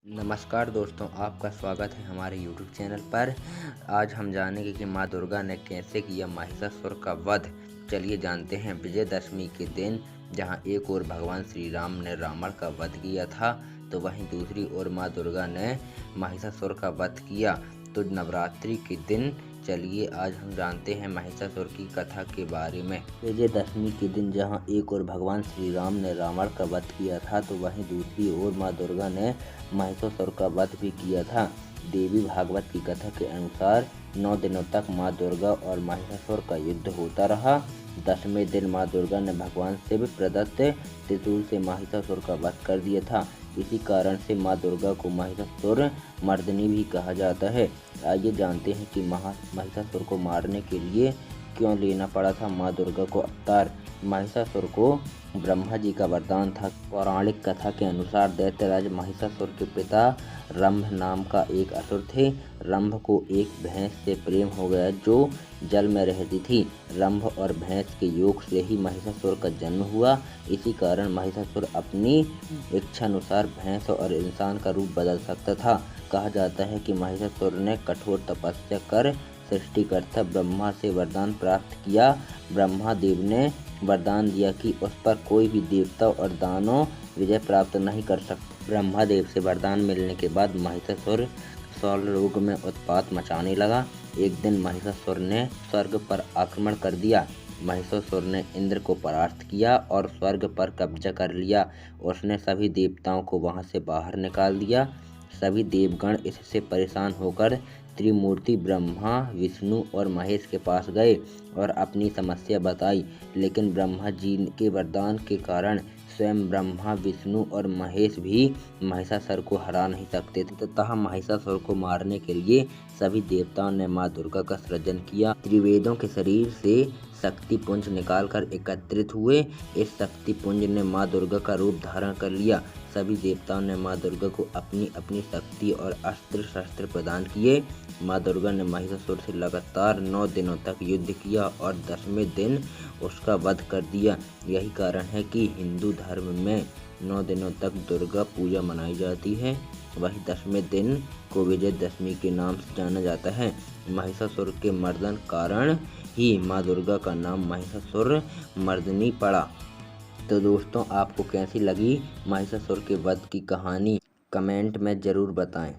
नमस्कार दोस्तों, आपका स्वागत है हमारे YouTube चैनल पर। आज हम जानेंगे कि माँ दुर्गा ने कैसे किया महिषासुर का वध। चलिए जानते हैं। विजयदशमी के दिन जहाँ एक ओर भगवान श्री राम ने रावण का वध किया था, तो वहीं दूसरी ओर माँ दुर्गा ने महिषासुर का वध किया। तो नवरात्रि के दिन चलिए आज हम जानते हैं महिषासुर की कथा के बारे में। विजयदशमी के दिन जहाँ एक ओर भगवान श्री राम ने रावण का वध किया था, तो वहीं दूसरी ओर माँ दुर्गा ने महिषासुर का वध भी किया था। देवी भागवत की कथा के अनुसार 9 दिनों तक माँ दुर्गा और महिषासुर का युद्ध होता रहा। 10वें दिन माँ दुर्गा ने भगवान शिव प्रदत्त त्रिशूल से महिषासुर का वध कर दिया था। इसी कारण से माँ दुर्गा को महिषासुर मर्दिनी भी कहा जाता है। आइए जानते हैं कि महिषासुर को मारने के लिए क्यों लेना पड़ा था माँ दुर्गा को अवतार। महिषासुर को ब्रह्मा जी का वरदान था। पौराणिक कथा के अनुसार दैत्यराज महिषासुर के पिता रंभ नाम का एक असुर थे। रंभ को एक भैंस से प्रेम हो गया जो जल में रहती थी। रंभ और भैंस के योग से ही महिषासुर का जन्म हुआ। इसी कारण महिषासुर अपनी इच्छानुसार भैंस और इंसान का रूप बदल सकता था। कहा जाता है कि महिषासुर ने कठोर तपस्या कर सृष्टिकर्ता ब्रह्मा से वरदान प्राप्त किया। ब्रह्मा देव ने वरदान दिया कि उस पर कोई भी देवता और दानव विजय प्राप्त नहीं कर सकते। ब्रह्मा देव से वरदान मिलने के बाद महिषासुर स्वर्ग में उत्पात मचाने लगा। एक दिन महिषासुर ने स्वर्ग पर आक्रमण कर दिया। महिषासुर ने इंद्र को परास्त किया और स्वर्ग पर कब्जा कर लिया। उसने सभी देवताओं को वहां से बाहर निकाल दिया। सभी देवगण इससे परेशान होकर त्रिमूर्ति ब्रह्मा, विष्णु और महेश के पास गए और अपनी समस्या बताई। लेकिन ब्रह्मा जी के वरदान के कारण स्वयं ब्रह्मा, विष्णु और महेश भी महिषासुर को हरा नहीं सकते थे। तथा महिषासुर को मारने के लिए सभी देवताओं ने माँ दुर्गा का सृजन किया। त्रिवेदों के शरीर से शक्ति पुंज निकालकर एकत्रित हुए। इस शक्ति पुंज ने माँ दुर्गा का रूप धारण कर लिया। सभी देवताओं ने माँ दुर्गा को अपनी अपनी शक्ति और अस्त्र शस्त्र प्रदान किए। माँ दुर्गा ने महिषासुर से लगातार 9 दिनों तक युद्ध किया और 10वें दिन उसका वध कर दिया। यही कारण है कि हिंदू धर्म में 9 दिनों तक दुर्गा पूजा मनाई जाती है। वही 10वें दिन को विजयदशमी के नाम से जाना जाता है। महिषासुर के मर्दन कारण ही माँ दुर्गा का नाम महिषासुर मर्दिनी पड़ा। तो दोस्तों, आपको कैसी लगी महिषासुर के वध की कहानी, कमेंट में ज़रूर बताएं।